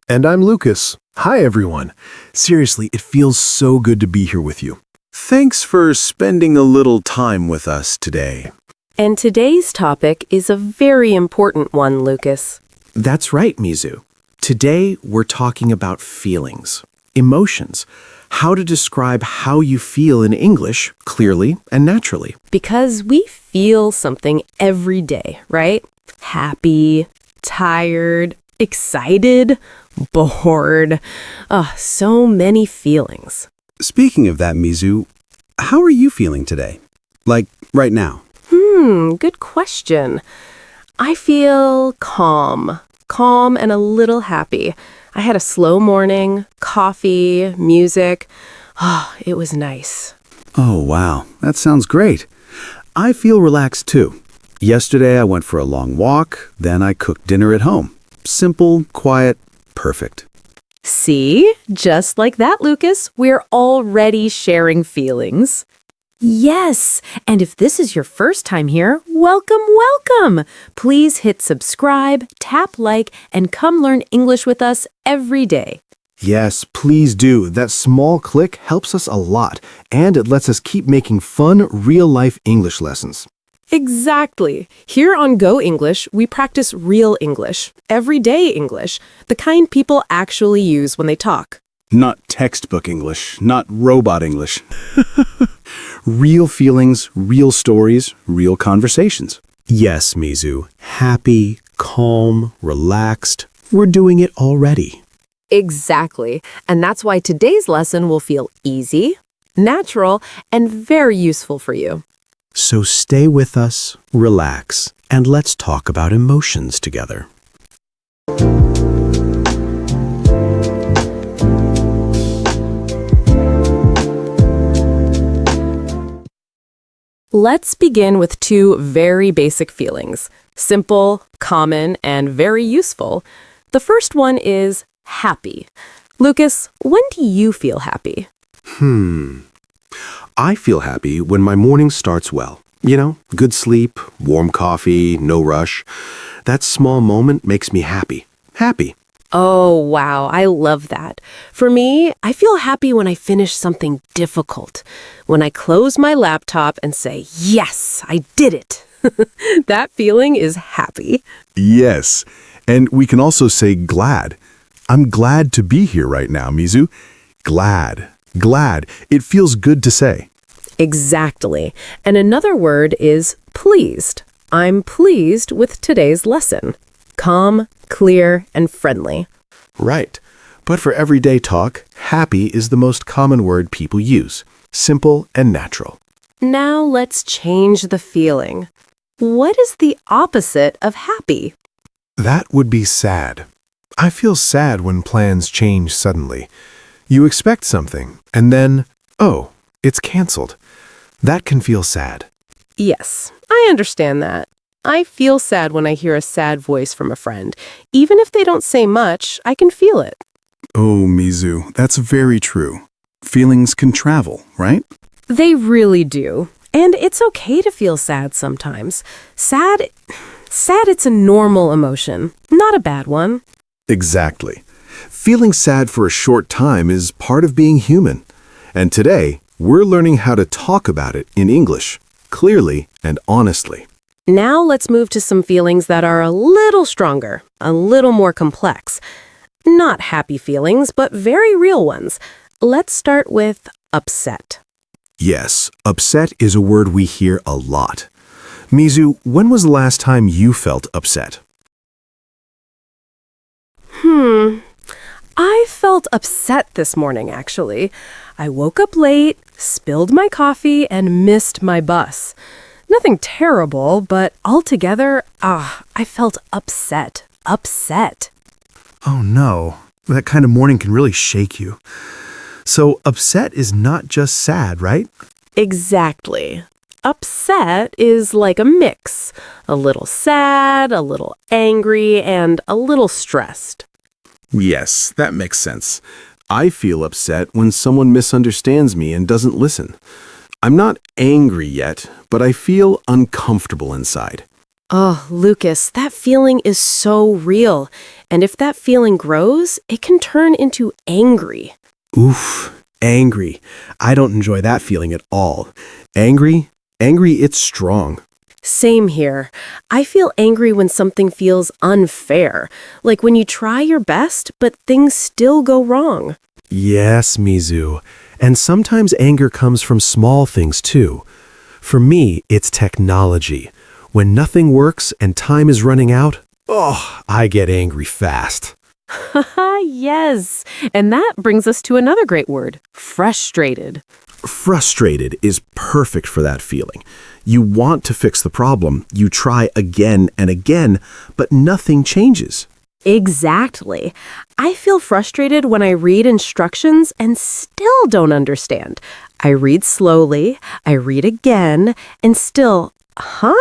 And I'm Lucas. Hi, everyone. Seriously, it feels so good to be here with you. Thanks for spending a little time with us today. And today's topic is a very important one, Lucas. That's right, Mizu. Today, we're talking about feelings, emotions, how to describe how you feel in English clearly and naturally. Because we feel something every day, right? Happy, tired, excited, bored. So many feelings. Speaking of that, Mizu, how are you feeling today? Like, right now? Good question. I feel calm and a little happy. I had a slow morning, coffee, music. It was nice. Oh, wow. That sounds great. I feel relaxed, too. Yesterday, I went for a long walk, then I cooked dinner at home. Simple, quiet, perfect. See? Just like that, Lucas, we're already sharing feelings. Yes, and if this is your first time here, welcome, welcome! Please hit subscribe, tap like, and come learn English with us every day. Yes, please do. That small click helps us a lot, and it lets us keep making fun, real-life English lessons. Exactly. Here on Go English, we practice real English, everyday English, the kind people actually use when they talk. Not textbook English, not robot English. Real feelings, real stories, Real conversations. Yes, Mizu. Happy, calm, relaxed. We're doing it already. Exactly. And that's why today's lesson will feel easy, natural, and very useful for you. So stay with us, relax, and let's talk about emotions together. Let's begin with two very basic feelings. Simple, common, and very useful. The first one is happy. Lucas, when do you feel happy? I feel happy when my morning starts well. You know, good sleep, warm coffee, no rush. That small moment makes me happy. Happy. Oh, wow, I love that. For me, I feel happy when I finish something difficult. When I close my laptop and say, yes, I did it. That feeling is happy. Yes, and we can also say glad. I'm glad to be here right now, Mizu. Glad. It feels good to say. Exactly. And another word is pleased. I'm pleased with today's lesson. Calm, clear, and friendly. Right. But for everyday talk, happy is the most common word people use. Simple and natural. Now let's change the feeling. What is the opposite of happy? That would be sad. I feel sad when plans change suddenly. You expect something, and then, oh, it's canceled. That can feel sad. Yes, I understand that. I feel sad when I hear a sad voice from a friend. Even if they don't say much, I can feel it. Oh, Mizu, that's very true. Feelings can travel, right? They really do. And it's okay to feel sad sometimes. Sad, it's a normal emotion, not a bad one. Exactly. Feeling sad for a short time is part of being human. And today, we're learning how to talk about it in English, clearly and honestly. Now let's move to some feelings that are a little stronger, a little more complex. Not happy feelings, but very real ones. Let's start with upset. Yes, upset is a word we hear a lot. Mizu, when was the last time you felt upset? I felt upset this morning, actually. I woke up late, spilled my coffee, and missed my bus. Nothing terrible, but altogether, I felt upset. Oh no, that kind of morning can really shake you. So upset is not just sad, right? Exactly. Upset is like a mix. A little sad, a little angry, and a little stressed. Yes, that makes sense. I feel upset when someone misunderstands me and doesn't listen. I'm not angry yet, but I feel uncomfortable inside. Oh, Lucas, that feeling is so real. And if that feeling grows, it can turn into angry. Oof, angry. I don't enjoy that feeling at all. Angry, it's strong. Same here. I feel angry when something feels unfair, like when you try your best, but things still go wrong. Yes, Mizu. And sometimes anger comes from small things too. For me, it's technology. When nothing works and time is running out, I get angry fast. Haha, yes. And that brings us to another great word, frustrated. Frustrated is perfect for that feeling. You want to fix the problem, you try again and again, but nothing changes. Exactly. I feel frustrated when I read instructions and still don't understand. I read slowly, I read again, and still, huh?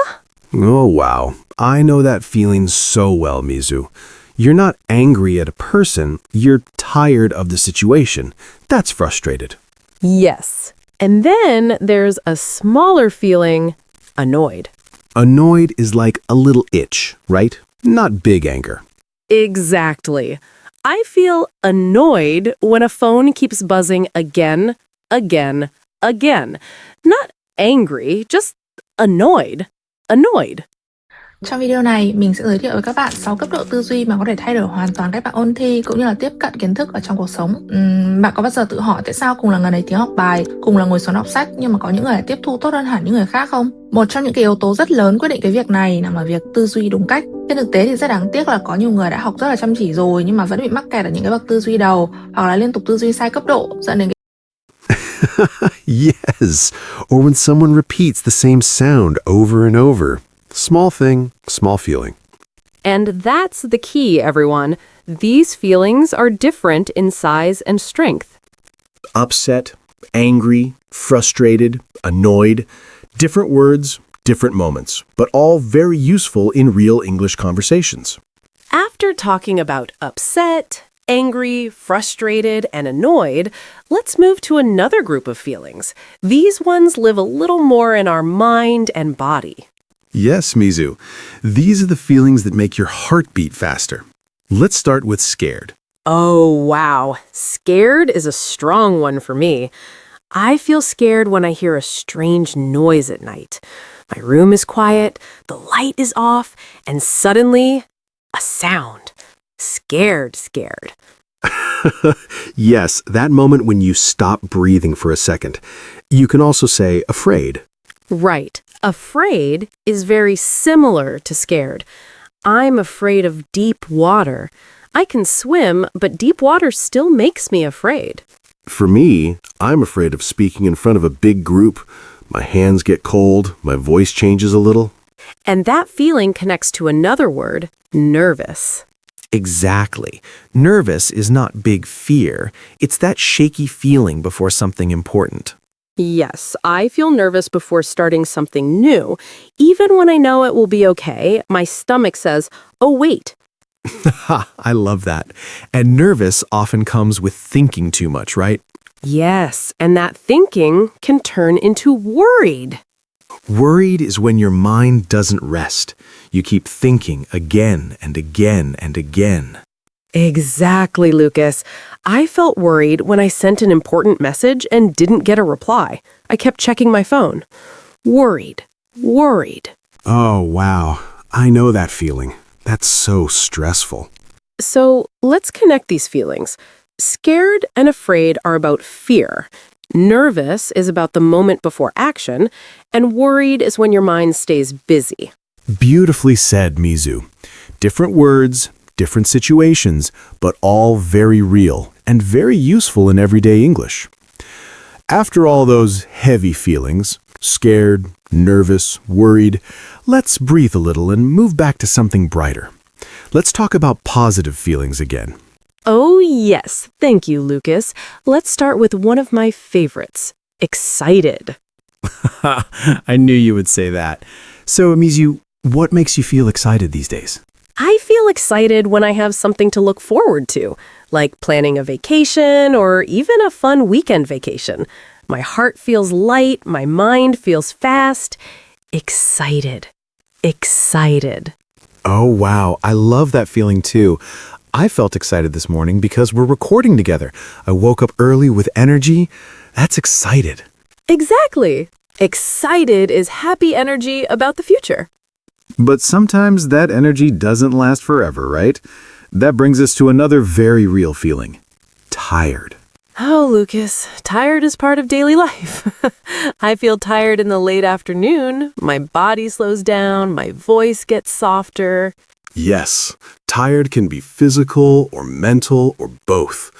Oh, wow. I know that feeling so well, Mizu. You're not angry at a person, you're tired of the situation. That's frustrated. Yes. And then there's a smaller feeling, annoyed. Annoyed is like a little itch, right? Not big anger. Exactly. I feel annoyed when a phone keeps buzzing again, again, again. Not angry, just annoyed. Annoyed. Trong video này, mình sẽ giới thiệu với các bạn 6 cấp độ tư duy mà có thể thay đổi hoàn toàn cách bạn ôn thi cũng như là tiếp cận kiến thức ở trong cuộc sống. Bạn có bao giờ tự hỏi tại sao cùng là người này tiếng học bài, cùng là ngồi xuống đọc sách nhưng mà có những người lại tiếp thu tốt hơn hẳn những người khác không? Một trong những cái yếu tố rất lớn quyết định cái việc này nằm ở việc tư duy đúng cách. Trên thực tế thì rất đáng tiếc là có nhiều người đã học rất là chăm chỉ rồi nhưng mà vẫn bị mắc kẹt ở những cái bậc tư duy đầu hoặc là liên tục tư duy sai cấp độ dẫn đến Yes, or when someone repeats the same sound over and over. Small thing, small feeling. And that's the key, everyone. These feelings are different in size and strength. Upset, angry, frustrated, annoyed. Different words, different moments, but all very useful in real English conversations. After talking about upset, angry, frustrated, and annoyed, let's move to another group of feelings. These ones live a little more in our mind and body. Yes, Mizu. These are the feelings that make your heart beat faster. Let's start with scared. Oh, wow. Scared is a strong one for me. I feel scared when I hear a strange noise at night. My room is quiet, the light is off, and suddenly, a sound. Scared. Yes, that moment when you stop breathing for a second. You can also say afraid. Right. Afraid is very similar to scared. I'm afraid of deep water. I can swim, but deep water still makes me afraid. For me, I'm afraid of speaking in front of a big group. My hands get cold, my voice changes a little. And that feeling connects to another word, nervous. Exactly. Nervous is not big fear. It's that shaky feeling before something important. Yes, I feel nervous before starting something new. Even when I know it will be okay, my stomach says, oh, wait. Ha, I love that. And nervous often comes with thinking too much, right? Yes, and that thinking can turn into worried. Worried is when your mind doesn't rest. You keep thinking again and again and again. Exactly, Lucas. I felt worried when I sent an important message and didn't get a reply. I kept checking my phone. Worried. Oh, wow. I know that feeling. That's so stressful. So let's connect these feelings. Scared and afraid are about fear. Nervous is about the moment before action. And worried is when your mind stays busy. Beautifully said, Mizu. Different words, different situations, but all very real and very useful in everyday English. After all those heavy feelings, scared, nervous, worried, let's breathe a little and move back to something brighter. Let's talk about positive feelings again. Oh, yes. Thank you, Lucas. Let's start with one of my favorites, excited. I knew you would say that. So, Mizu, what makes you feel excited these days? I feel excited when I have something to look forward to, like planning a vacation or even a fun weekend vacation. My heart feels light, my mind feels fast. Excited. excited. Oh, wow. I love that feeling too. I felt excited this morning because we're recording together. I woke up early with energy. That's excited. Exactly. Excited is happy energy about the future. But sometimes that energy doesn't last forever, right? That brings us to another very real feeling. Tired. Oh, Lucas, tired is part of daily life. I feel tired in the late afternoon. My body slows down, my voice gets softer. Yes, tired can be physical or mental or both.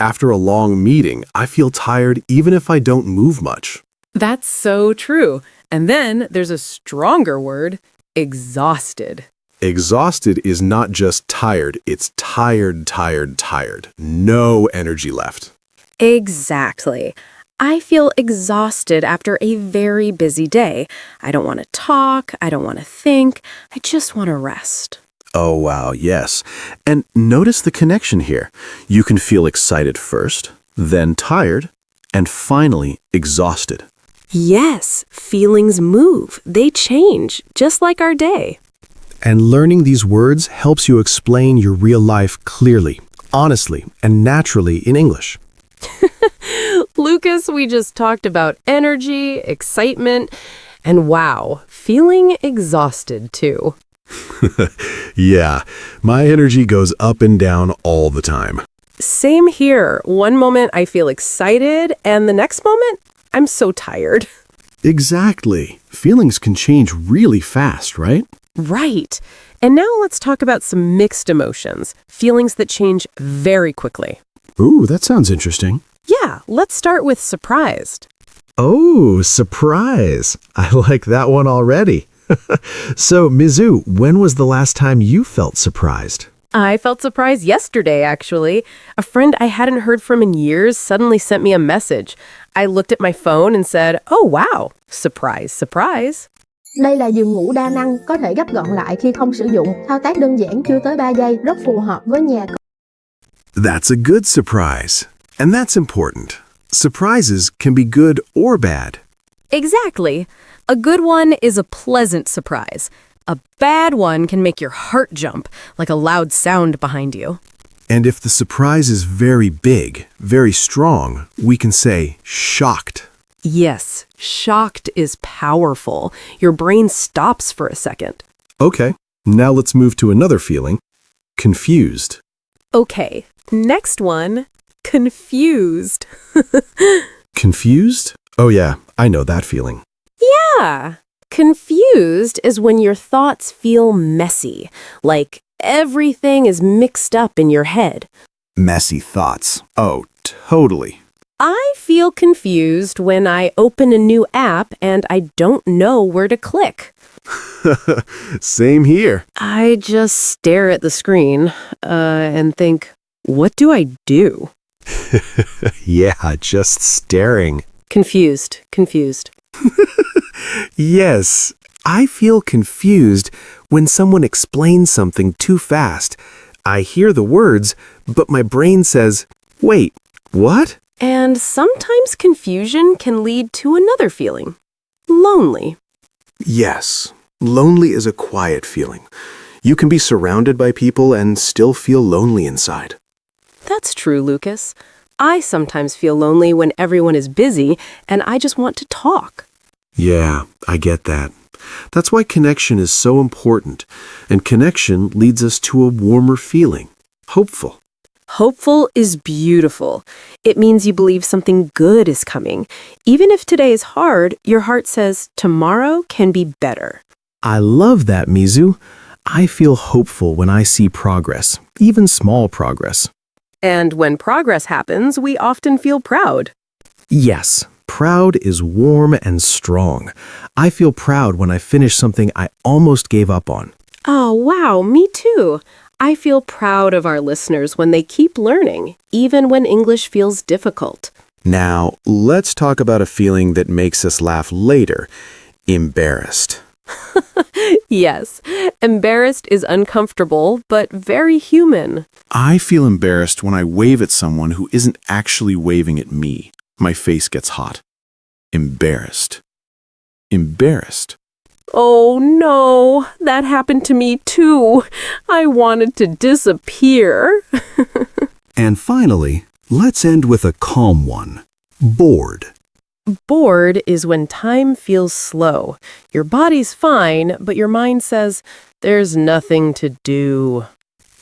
After a long meeting, I feel tired even if I don't move much. That's so true. And then there's a stronger word, exhausted. Exhausted is not just tired, it's tired, tired, tired. No energy left. Exactly. I feel exhausted after a very busy day. I don't want to talk. I don't want to think. I just want to rest. Oh, wow, yes. And notice the connection here. You can feel excited first, then tired, and finally exhausted. Yes, feelings move. They change, just like our day. And learning these words helps you explain your real life clearly, honestly, and naturally in English. Lucas, we just talked about energy, excitement, and wow, feeling exhausted too. Yeah, my energy goes up and down all the time. Same here. One moment I feel excited, and the next moment, I'm so tired. Exactly. Feelings can change really fast, right? Right. And now let's talk about some mixed emotions, feelings that change very quickly. Ooh, that sounds interesting. Yeah, let's start with surprised. Oh, surprise. I like that one already. So, Mizu, when was the last time you felt surprised? I felt surprised yesterday, actually. A friend I hadn't heard from in years suddenly sent me a message. I looked at my phone and said, oh, wow, surprise, surprise. Đây là giường ngủ đa năng, có thể gấp gọn lại khi không sử dụng. Thao tác đơn giản chưa tới 3 giây, rất phù hợp với nhà. That's a good surprise. And that's important. Surprises can be good or bad. Exactly. A good one is a pleasant surprise. A bad one can make your heart jump, like a loud sound behind you. And if the surprise is very big, very strong, we can say shocked. Yes, shocked is powerful. Your brain stops for a second. Okay, now let's move to another feeling. Confused. Okay, next one, confused. Confused? Oh yeah, I know that feeling. Yeah, confused is when your thoughts feel messy, like everything is mixed up in your head. Messy thoughts. Oh, totally. I feel confused when I open a new app and I don't know where to click. Same here. I just stare at the screen and think, what do I do? Yeah, just staring. Confused. Yes, I feel confused when someone explains something too fast. I hear the words, but my brain says, wait, what? And sometimes confusion can lead to another feeling. Lonely. Yes, lonely is a quiet feeling. You can be surrounded by people and still feel lonely inside. That's true, Lucas. I sometimes feel lonely when everyone is busy and I just want to talk. Yeah, I get that. That's why connection is so important, and connection leads us to a warmer feeling, hopeful. Hopeful is beautiful. It means you believe something good is coming. Even if today is hard, your heart says tomorrow can be better. I love that, Mizu. I feel hopeful when I see progress, even small progress. And when progress happens, we often feel proud. Yes, proud is warm and strong. I feel proud when I finish something I almost gave up on. Oh, wow, me too. I feel proud of our listeners when they keep learning, even when English feels difficult. Now, let's talk about a feeling that makes us laugh later. Embarrassed. Yes, embarrassed is uncomfortable, but very human. I feel embarrassed when I wave at someone who isn't actually waving at me. My face gets hot. Embarrassed. Embarrassed. Oh no, that happened to me too. I wanted to disappear. And finally, let's end with a calm one. Bored. Bored is when time feels slow. Your body's fine, but your mind says, there's nothing to do.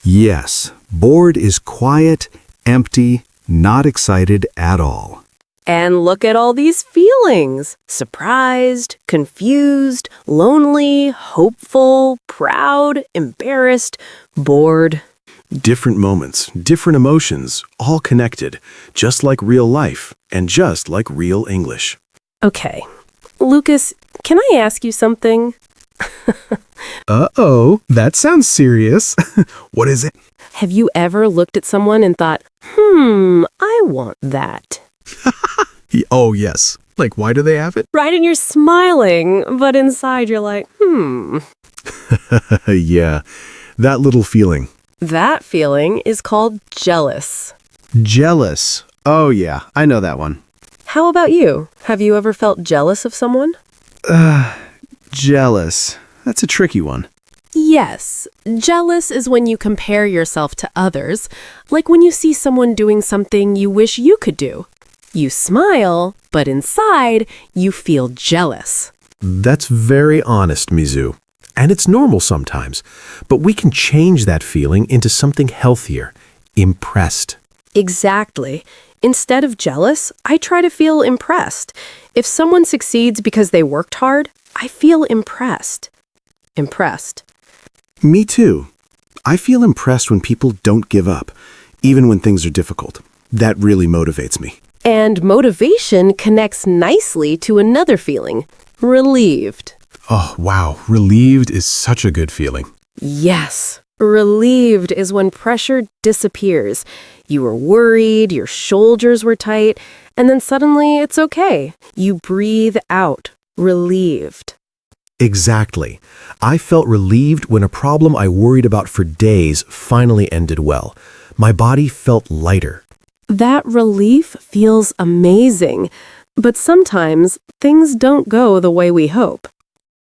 Yes, bored is quiet, empty, not excited at all. And look at all these feelings. Surprised, confused, lonely, hopeful, proud, embarrassed, bored. Different moments, different emotions, all connected, just like real life and just like real English. Okay. Lucas, can I ask you something? Uh-oh, that sounds serious. What is it? Have you ever looked at someone and thought, I want that? Oh, yes. Like, why do they have it? Right, and you're smiling, but inside you're like, Yeah, that little feeling. That feeling is called jealous. Jealous. Oh, yeah, I know that one. How about you? Have you ever felt jealous of someone? Jealous. That's a tricky one. Yes. Jealous is when you compare yourself to others, like when you see someone doing something you wish you could do. You smile, but inside, you feel jealous. That's very honest, Mizu. And it's normal sometimes, but we can change that feeling into something healthier, impressed. Exactly. Instead of jealous, I try to feel impressed. If someone succeeds because they worked hard, I feel impressed. Impressed. Me too. I feel impressed when people don't give up, even when things are difficult. That really motivates me. And motivation connects nicely to another feeling, relieved. Oh, wow. Relieved is such a good feeling. Yes, relieved is when pressure disappears. You were worried, your shoulders were tight, and then suddenly it's okay. You breathe out, relieved. Exactly. I felt relieved when a problem I worried about for days finally ended well. My body felt lighter. That relief feels amazing, but sometimes things don't go the way we hope.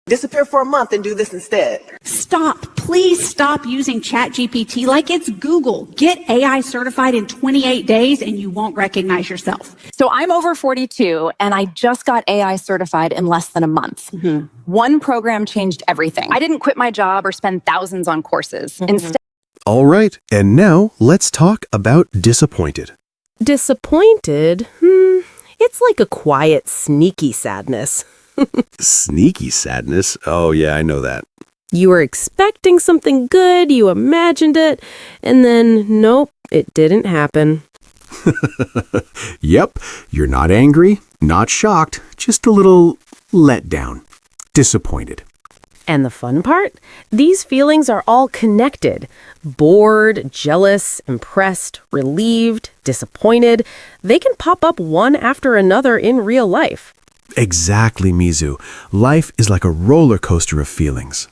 Disappear for a month and do this instead. Stop. Please stop using ChatGPT like it's Google. Get AI certified in 28 days and you won't recognize yourself. So I'm over 42 and I just got AI certified in less than a month. One program changed everything. I didn't quit my job or spend thousands on courses. Instead, All right, and now let's talk about disappointed. Disappointed? It's like a quiet, sneaky sadness. Sneaky sadness? Oh yeah, I know that. You were expecting something good, you imagined it, and then, nope, it didn't happen. Yep, you're not angry, not shocked, just a little let down. Disappointed. And the fun part? These feelings are all connected. Bored, jealous, impressed, relieved, disappointed. They can pop up one after another in real life. Exactly, Mizu. Life is like a roller coaster of feelings.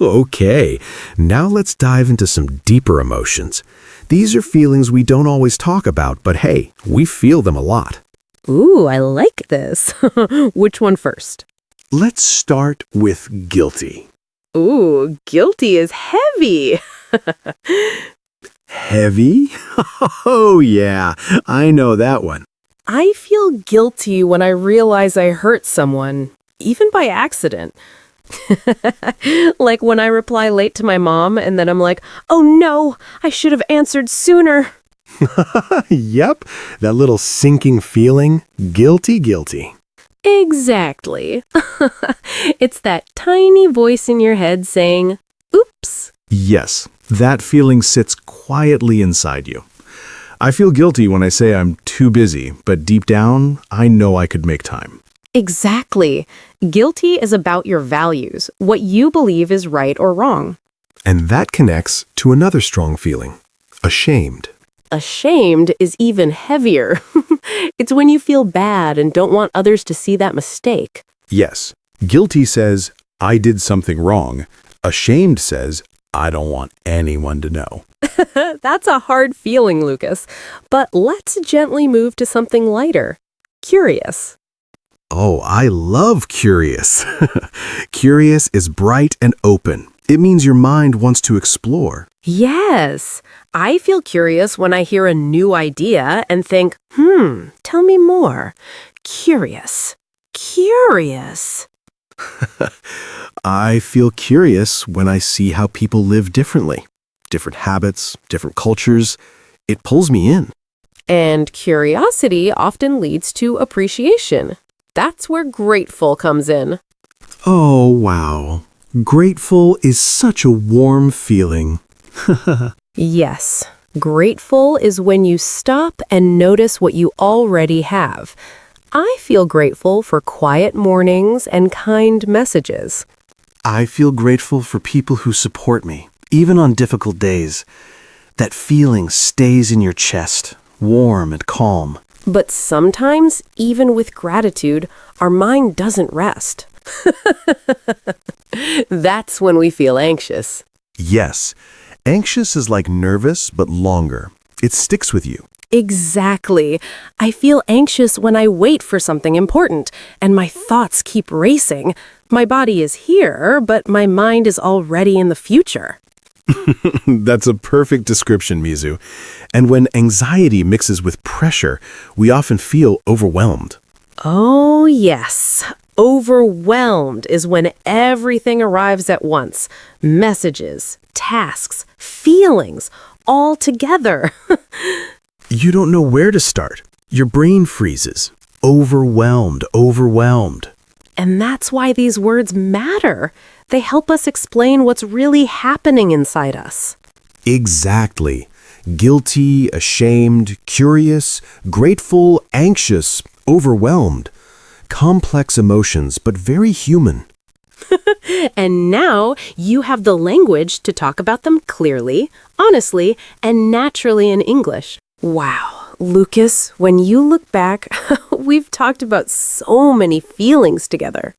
Okay, now let's dive into some deeper emotions. These are feelings we don't always talk about, but hey, we feel them a lot. Ooh, I like this. Which one first? Let's start with guilty. Ooh, guilty is heavy. Heavy? Oh yeah, I know that one. I feel guilty when I realize I hurt someone, even by accident. Like when I reply late to my mom and then I'm like, oh no, I should have answered sooner. Yep, that little sinking feeling. Guilty. Exactly. It's that tiny voice in your head saying, oops. Yes, that feeling sits quietly inside you. I feel guilty when I say I'm too busy, but deep down, I know I could make time. Exactly. Guilty is about your values, what you believe is right or wrong. And that connects to another strong feeling, ashamed. Ashamed is even heavier. It's when you feel bad and don't want others to see that mistake. Yes, guilty says, I did something wrong. Ashamed says, I don't want anyone to know. That's a hard feeling, Lucas. But let's gently move to something lighter. Curious. Oh, I love curious. Curious is bright and open. It means your mind wants to explore. Yes, I feel curious when I hear a new idea and think, tell me more. Curious. Curious. I feel curious when I see how people live differently. Different habits, different cultures. It pulls me in. And curiosity often leads to appreciation. That's where grateful comes in. Oh, wow. Grateful is such a warm feeling. Yes, grateful is when you stop and notice what you already have. I feel grateful for quiet mornings and kind messages. I feel grateful for people who support me, even on difficult days. That feeling stays in your chest, warm and calm. But sometimes, even with gratitude, our mind doesn't rest. That's when we feel anxious. Yes, anxious is like nervous but longer. It sticks with you. Exactly. I feel anxious when I wait for something important, and my thoughts keep racing. My body is here, but my mind is already in the future. That's a perfect description, Mizu. And when anxiety mixes with pressure, we often feel overwhelmed. Oh, yes. Overwhelmed is when everything arrives at once. Messages, tasks, feelings, all together. You don't know where to start. Your brain freezes. Overwhelmed, overwhelmed. And that's why these words matter. They help us explain what's really happening inside us. Exactly. Guilty, ashamed, curious, grateful, anxious, overwhelmed. Complex emotions, but very human. And now you have the language to talk about them clearly, honestly, and naturally in English. Wow, Lucas, when you look back, we've talked about so many feelings together.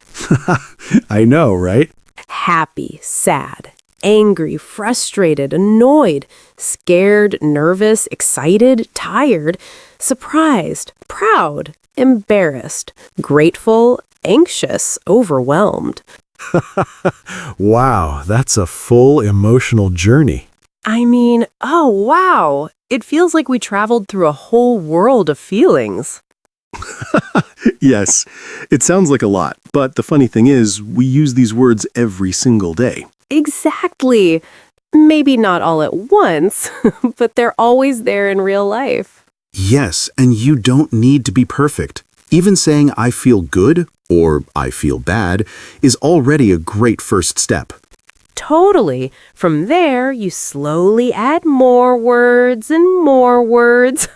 I know, right? Happy, sad, angry, frustrated, annoyed, scared, nervous, excited, tired, surprised, proud, embarrassed, grateful, anxious, overwhelmed. Wow, that's a full emotional journey. I mean, oh wow, it feels like we traveled through a whole world of feelings. Yes, it sounds like a lot, but the funny thing is, we use these words every single day. Exactly. Maybe not all at once, but they're always there in real life. Yes, and you don't need to be perfect. Even saying I feel good or I feel bad is already a great first step. Totally. From there, you slowly add more words and more words.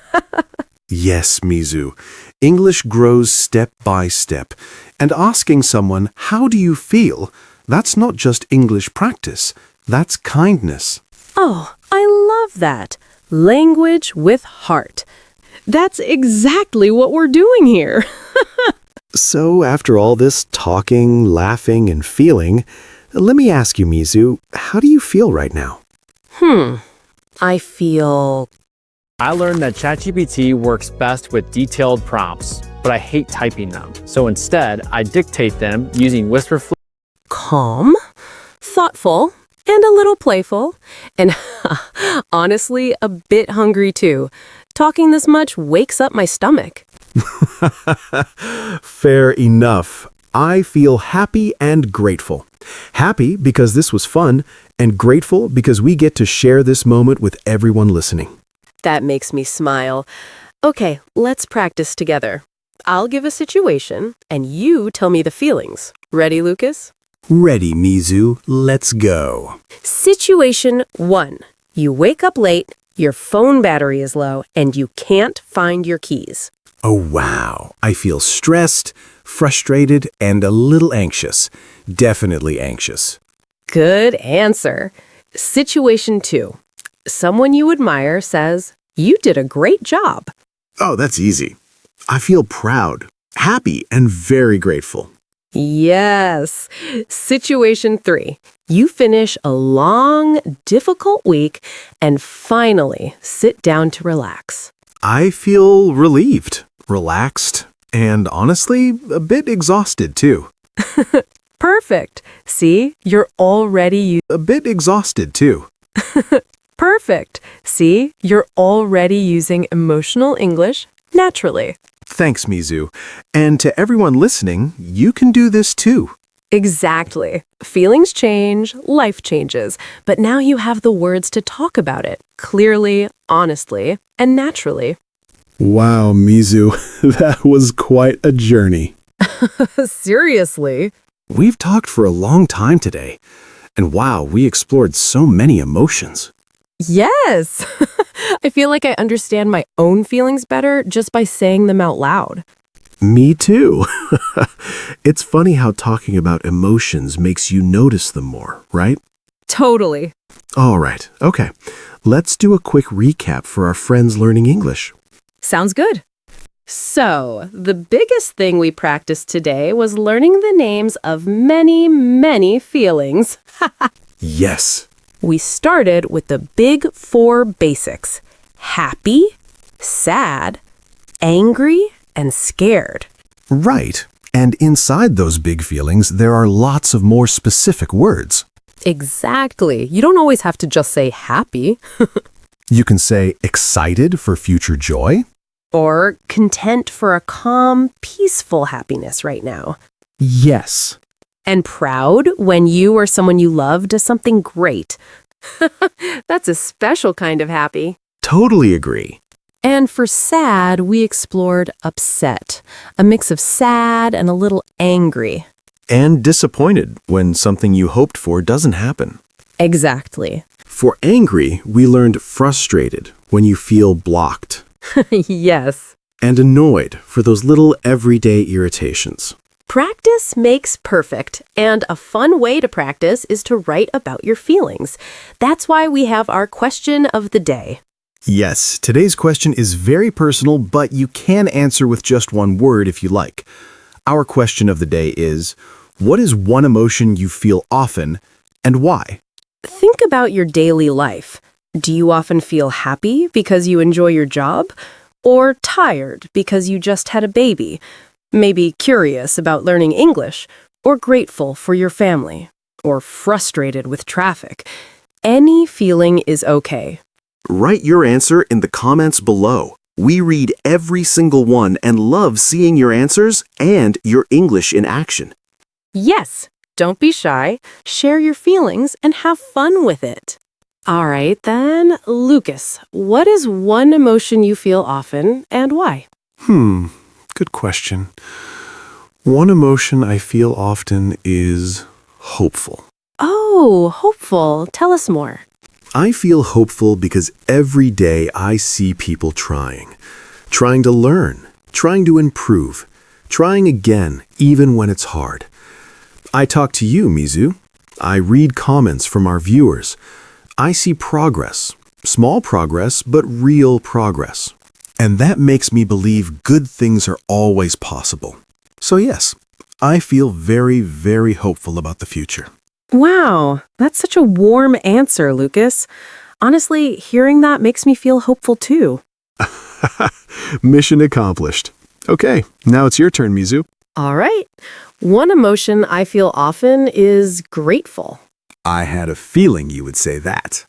Yes, Mizu. English grows step by step. And asking someone, how do you feel? That's not just English practice. That's kindness. Oh, I love that. Language with heart. That's exactly what we're doing here. So after all this talking, laughing, and feeling, let me ask you, Mizu, how do you feel right now? I feel... I learned that ChatGPT works best with detailed prompts, but I hate typing them. So instead, I dictate them using WhisperFlow. calm, thoughtful, and a little playful, and honestly, a bit hungry too. Talking this much wakes up my stomach. Fair enough. I feel happy and grateful. Happy because this was fun, and grateful because we get to share this moment with everyone listening. That makes me smile. Okay, let's practice together. I'll give a situation, and you tell me the feelings. Ready, Lucas? Ready, Mizu. Let's go. Situation 1. You wake up late, your phone battery is low, and you can't find your keys. Oh, wow. I feel stressed, frustrated, and a little anxious. Definitely anxious. Good answer. Situation 2. Someone you admire says, "You did a great job." Oh, that's easy. I feel proud, happy, and very grateful. Yes. Situation 3. You finish a long, difficult week and finally sit down to relax. I feel relieved, relaxed, And honestly, a bit exhausted too. Perfect. See, you're already A bit exhausted too. Perfect. See, you're already using emotional English naturally. Thanks, Mizu. And to everyone listening, you can do this too. Exactly. Feelings change, life changes, but now you have the words to talk about it clearly, honestly, and naturally. Wow, Mizu, that was quite a journey. Seriously. We've talked for a long time today. And wow, we explored so many emotions. Yes. I feel like I understand my own feelings better just by saying them out loud. Me too. It's funny how talking about emotions makes you notice them more, right? Totally. All right, okay. Let's do a quick recap for our friends learning English. Sounds good. So, the biggest thing we practiced today was learning the names of many, many feelings. Yes. We started with the big 4 basics: happy, sad, angry, and scared. Right. And inside those big feelings, there are lots of more specific words. Exactly. You don't always have to just say happy. You can say excited for future joy. Or content for a calm, peaceful happiness right now. Yes. And proud when you or someone you love does something great. That's a special kind of happy. Totally agree. And for sad, we explored upset, a mix of sad and a little angry. And disappointed when something you hoped for doesn't happen. Exactly. For angry, we learned frustrated when you feel blocked. Yes. And annoyed for those little everyday irritations. Practice makes perfect, and a fun way to practice is to write about your feelings. That's why we have our question of the day. Yes, today's question is very personal, but you can answer with just one word if you like. Our question of the day is, what is one emotion you feel often, and why? Think about your daily life. Do you often feel happy because you enjoy your job? Or tired because you just had a baby? Maybe curious about learning English? Or grateful for your family? Or frustrated with traffic? Any feeling is okay. Write your answer in the comments below. We read every single one and love seeing your answers and your English in action. Yes, don't be shy. Share your feelings and have fun with it. All right, then, Lucas, what is one emotion you feel often and why? Good question. One emotion I feel often is hopeful. Oh, hopeful. Tell us more. I feel hopeful because every day I see people trying to learn, trying to improve, trying again, even when it's hard. I talk to you, Mizu. I read comments from our viewers. I see progress, small progress, but real progress. And that makes me believe good things are always possible. So yes, I feel very, very hopeful about the future. Wow, that's such a warm answer, Lucas. Honestly, hearing that makes me feel hopeful too. Mission accomplished. Okay, now it's your turn, Mizu. All right. One emotion I feel often is grateful. I had a feeling you would say that.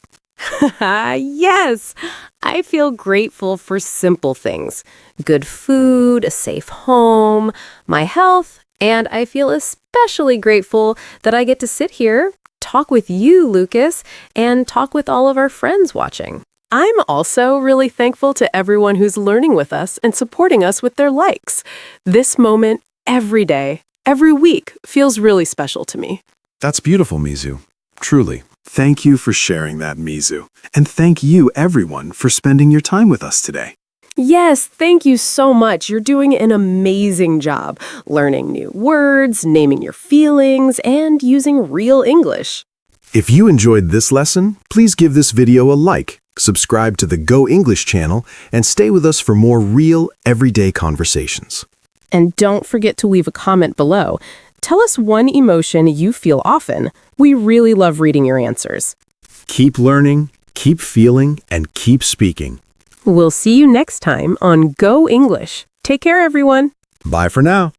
Yes, I feel grateful for simple things. Good food, a safe home, my health, and I feel especially grateful that I get to sit here, talk with you, Lucas, and talk with all of our friends watching. I'm also really thankful to everyone who's learning with us and supporting us with their likes. This moment, every day, every week, feels really special to me. That's beautiful, Mizu. Truly. Thank you for sharing that, Mizu. And thank you, everyone, for spending your time with us today. Yes, thank you so much. You're doing an amazing job learning new words, naming your feelings, and using real English. If you enjoyed this lesson, please give this video a like, subscribe to the Go English channel, and stay with us for more real, everyday conversations. And don't forget to leave a comment below. Tell us one emotion you feel often. We really love reading your answers. Keep learning, keep feeling, and keep speaking. We'll see you next time on Go English. Take care, everyone. Bye for now.